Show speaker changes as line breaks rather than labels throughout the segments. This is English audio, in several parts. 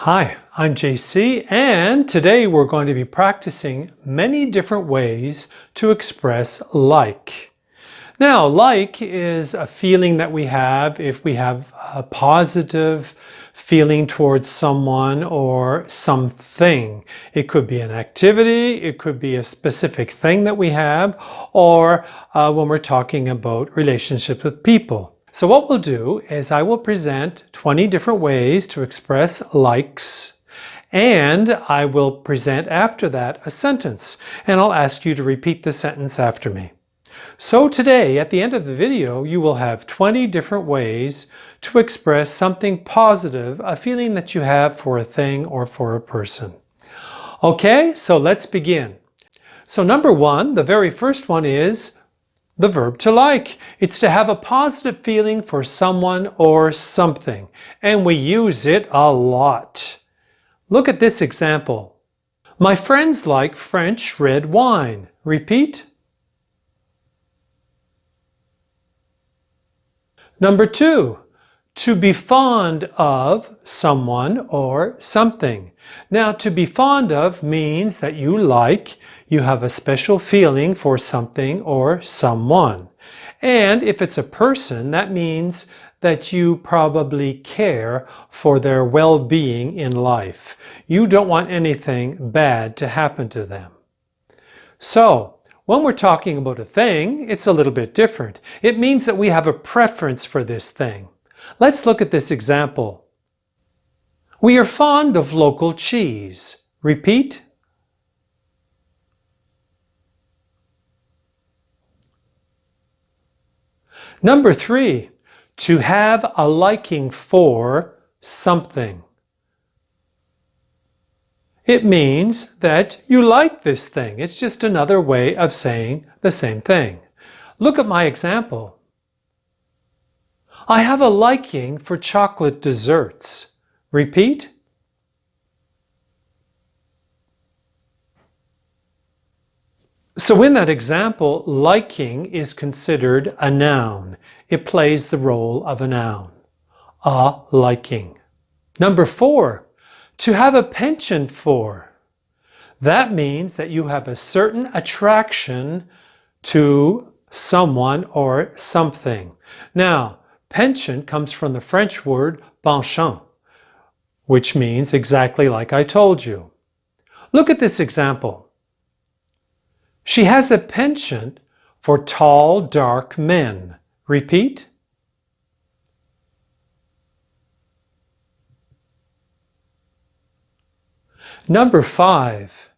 Hi, I'm JC, and today we're going to be practicing many different ways to express like. Now, like is a feeling that we have if we have a positive feeling towards someone or something. It could be an activity, it could be a specific thing that we have, or when we're talking about relationships with people. So what we'll do is I will present 20 different ways to express likes, and I will present after that a sentence, and I'll ask you to repeat the sentence after me. So today, at the end of the video, you will have 20 different ways to express something positive, a feeling that you have for a thing or for a person. Okay, so let's begin. So number one, the very first one is the verb to like. It's to have a positive feeling for someone or something, and we use it a lot. Look at this example. My friends like French red wine. Repeat. Number two, to be fond of someone or something. Now, to be fond of means that you like, you have a special feeling for something or someone. And if it's a person, that means that you probably care for their well-being in life. You don't want anything bad to happen to them. So, when we're talking about a thing, it's a little bit different. It means that we have a preference for this thing. Let's look at this example. We are fond of local cheese. Repeat. Number three, to have a liking for something. It means that you like this thing. It's just another way of saying the same thing. Look at my example. I have a liking for chocolate desserts. Repeat. So in that example, liking is considered a noun. It plays the role of a noun. A liking. Number four, to have a penchant for. That means that you have a certain attraction to someone or something. Now, penchant comes from the French word penchant, which means exactly like I told you. Look at this example. She has a penchant for tall, dark men. Repeat. Number five,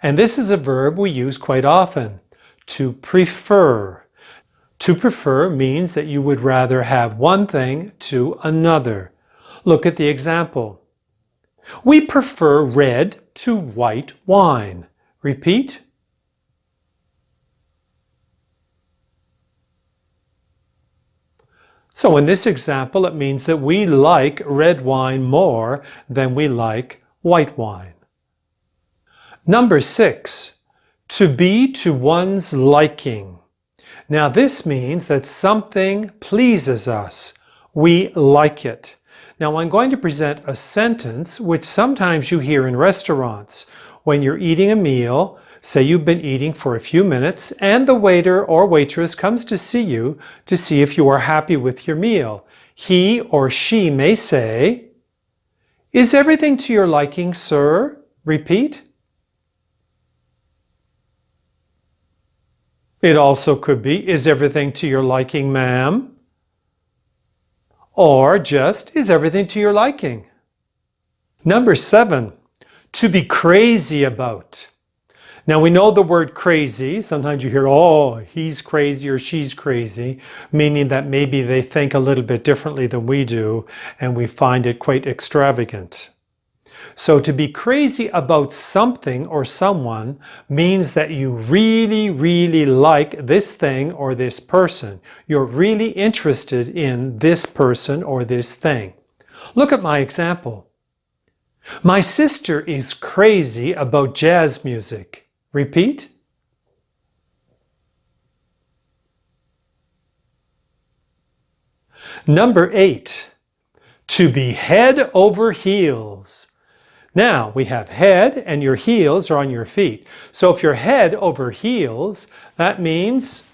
and this is a verb we use quite often, to prefer. To prefer means that you would rather have one thing to another. Look at the example. We prefer red to white wine. Repeat. So in this example, it means that we like red wine more than we like white wine. Number six, to be to one's liking. Now this means that something pleases us. We like it. Now I'm going to present a sentence which sometimes you hear in restaurants. When you're eating a meal, say you've been eating for a few minutes and the waiter or waitress comes to see you to see if you are happy with your meal. He or she may say, "Is everything to your liking, sir?" Repeat. It also could be, "Is everything to your liking, ma'am?" Or just, "Is everything to your liking?" Number seven, to be crazy about. Now we know the word crazy. Sometimes you hear, "Oh, he's crazy or she's crazy," meaning that maybe they think a little bit differently than we do and we find it quite extravagant. So to be crazy about something or someone means that you really, really like this thing or this person. You're really interested in this person or this thing. Look at my example. My sister is crazy about jazz music. Repeat. Number 8, to be head over heels. Now we have head and your heels are on your feet. So if you're head over heels, that means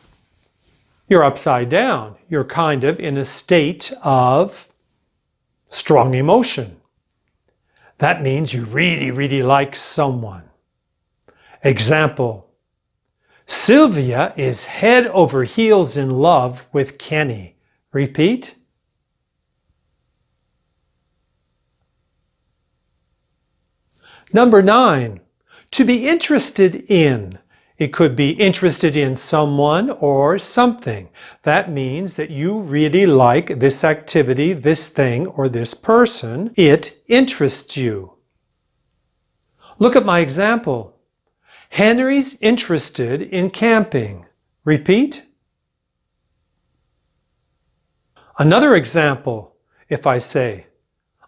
you're upside down. You're kind of in a state of strong emotion. That means you really, really like someone. Example, Sylvia is head over heels in love with Kenny. Repeat. Number 9, to be interested in. It could be interested in someone or something. That means that you really like this activity, this thing, or this person. It interests you. Look at my example. Henry's interested in camping. Repeat. Another example, if I say,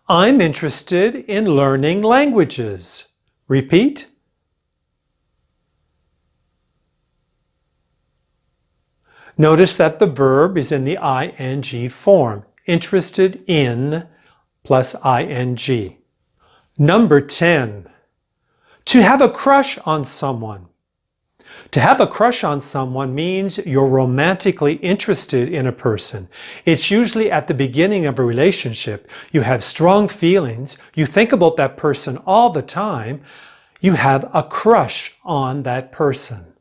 I'm interested in learning languages. Repeat. Notice that the verb is in the ing form. Interested in plus ing. Number 10. To have a crush on someone. To have a crush on someone means you're romantically interested in a person. It's usually at the beginning of a relationship. You have strong feelings. You think about that person all the time. You have a crush on that person.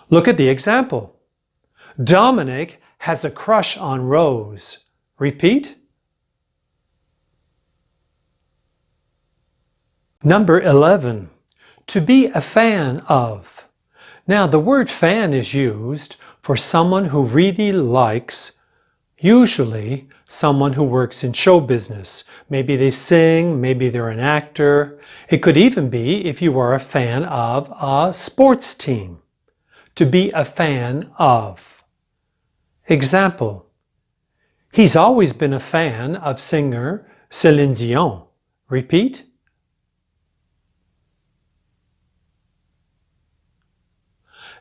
Look at the example. Dominic has a crush on Rose. Repeat. Number 11. To be a fan of. Now, the word fan is used for someone who really likes, usually someone who works in show business. Maybe they sing, maybe they're an actor. It could even be if you are a fan of a sports team. To be a fan of. Example, he's always been a fan of singer Celine Dion. Repeat.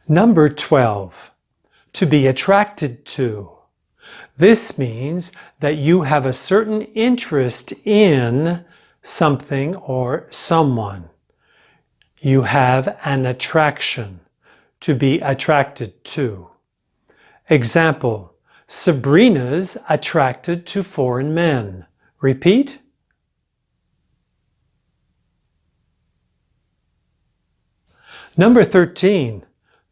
Number 12, to be attracted to. This means that you have a certain interest in something or someone. You have an attraction. To be attracted to. Example, Sabrina's attracted to foreign men. Repeat. Number 13,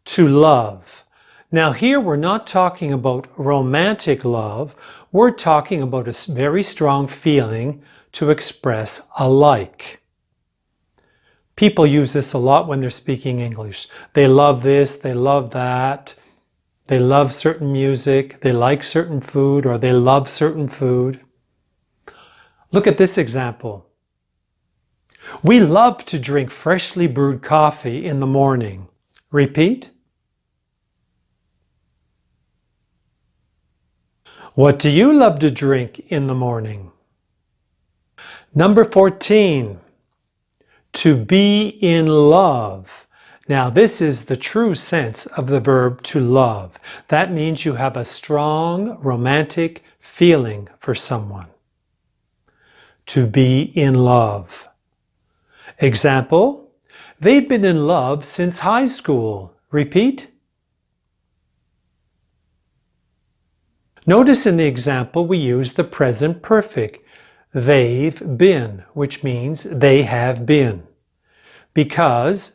to love. Now here we're not talking about romantic love, we're talking about a very strong feeling to express a like. People use this a lot when they're speaking English. They love this, they love that, they love certain music, they like certain food, or they love certain food. Look at this example. We love to drink freshly brewed coffee in the morning. Repeat. What do you love to drink in the morning? Number 14, to be in love. Now this is the true sense of the verb to love. That means you have a strong romantic feeling for someone. To be in love. Example, they've been in love since high school. Repeat. Notice in the example we use the present perfect. They've been, which means they have been. Because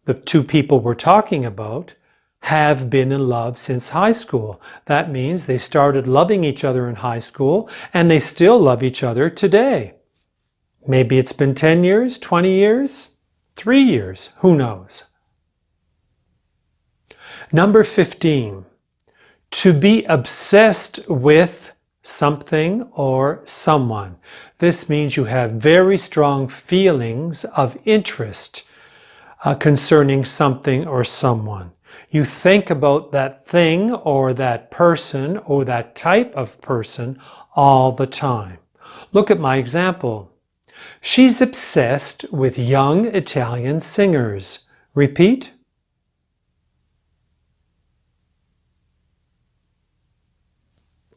the two people we're talking about have been in love since high school. That means they started loving each other in high school and they still love each other today. Maybe it's been 10 years, 20 years, 3 years, who knows? Number 15, to be obsessed with something or someone. This means you have very strong feelings of interest concerning something or someone. You think about that thing or that person or that type of person all the time. Look at my example. She's obsessed with young Italian singers. Repeat.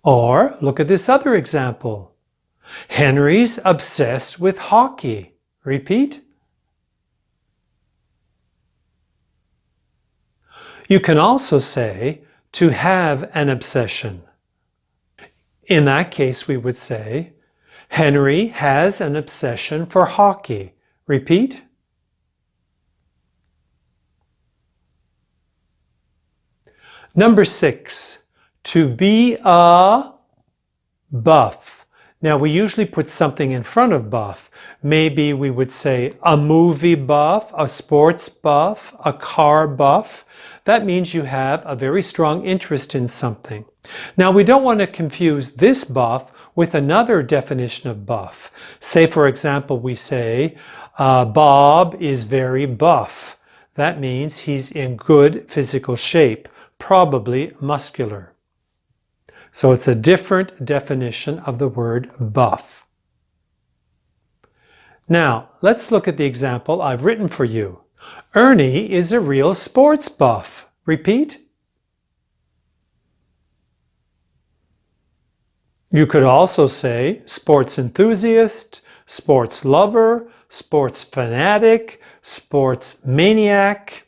Or look at this other example. Henry's obsessed with hockey. Repeat. You can also say to have an obsession. In that case, we would say, Henry has an obsession for hockey. Repeat. Number 6, to be a buff. Now we usually put something in front of buff. Maybe we would say a movie buff, a sports buff, a car buff. That means you have a very strong interest in something. Now we don't want to confuse this buff with another definition of buff. Say for example we say Bob is very buff. That means he's in good physical shape, probably muscular. So it's a different definition of the word buff. Now, let's look at the example I've written for you. Ernie is a real sports buff. Repeat. You could also say sports enthusiast, sports lover, sports fanatic, sports maniac,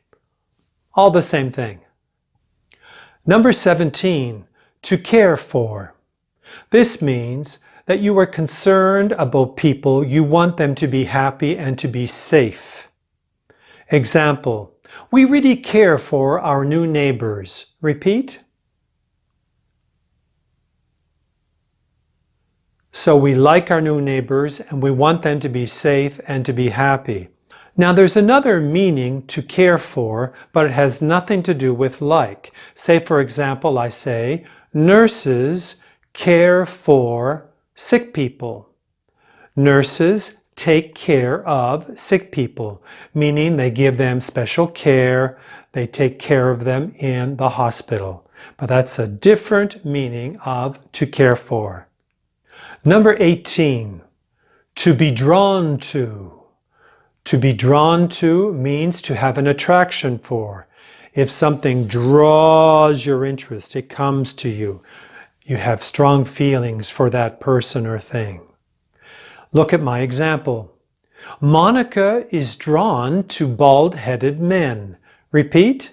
all the same thing. Number 17, to care for. This means that you are concerned about people, you want them to be happy and to be safe. Example, we really care for our new neighbors. Repeat. So we like our new neighbors and we want them to be safe and to be happy. Now there's another meaning to care for, but it has nothing to do with like. Say for example, I say, nurses care for sick people. Nurses take care of sick people, meaning they give them special care, they take care of them in the hospital. But that's a different meaning of to care for. Number 18, to be drawn to. To be drawn to means to have an attraction for. If something draws your interest, it comes to you. You have strong feelings for that person or thing. Look at my example. Monica is drawn to bald-headed men. Repeat.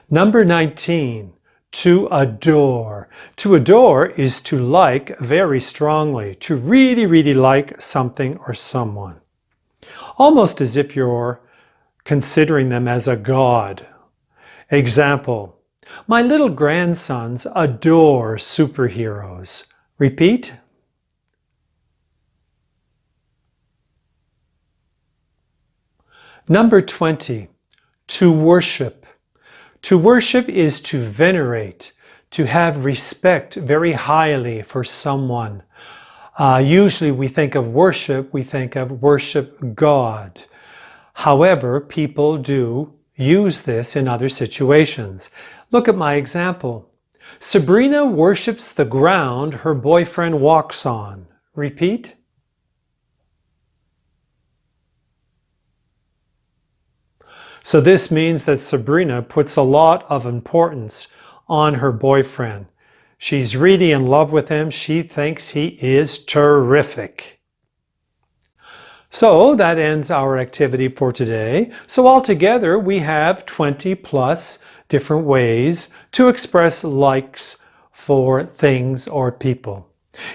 Number 19. To adore. To adore is to like very strongly, to really, really like something or someone. Almost as if you're considering them as a god. Example, my little grandsons adore superheroes. Repeat. Number 20, to worship. To worship is to venerate, to have respect very highly for someone. Usually we think of worship God. However, people do use this in other situations. Look at my example. Sabrina worships the ground her boyfriend walks on. Repeat. So this means that Sabrina puts a lot of importance on her boyfriend. She's really in love with him. She thinks he is terrific. So that ends our activity for today. So altogether we have 20 plus different ways to express likes for things or people.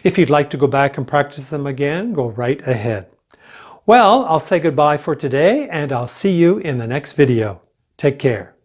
If you'd like to go back and practice them again, go right ahead. Well, I'll say goodbye for today and I'll see you in the next video. Take care.